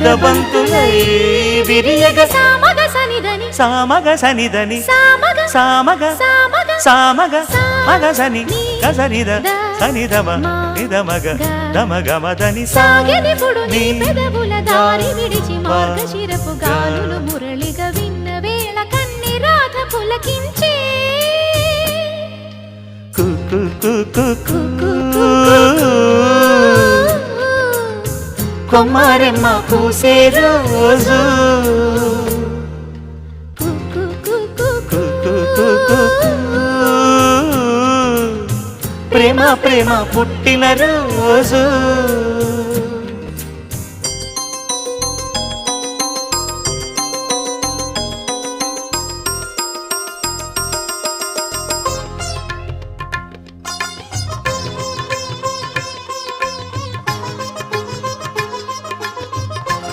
ముద్దబంతులై విరియగ సామగ సనిదని సామగ సనిదని సామగ సామగ సామగ సామగ మగసని గసనిద సనిదమ నిదమగ దమగమదని సాగెదిపుడు నీ పెదవుల దారి విడిచి మార్గశిరపు గాలులు మురళిగా విన్న వేళ కన్ని రాధ పులకించే కొమ్మారెమ్మ పూసే రోజు ప్రేమ ప్రేమ పుట్టిన రోజు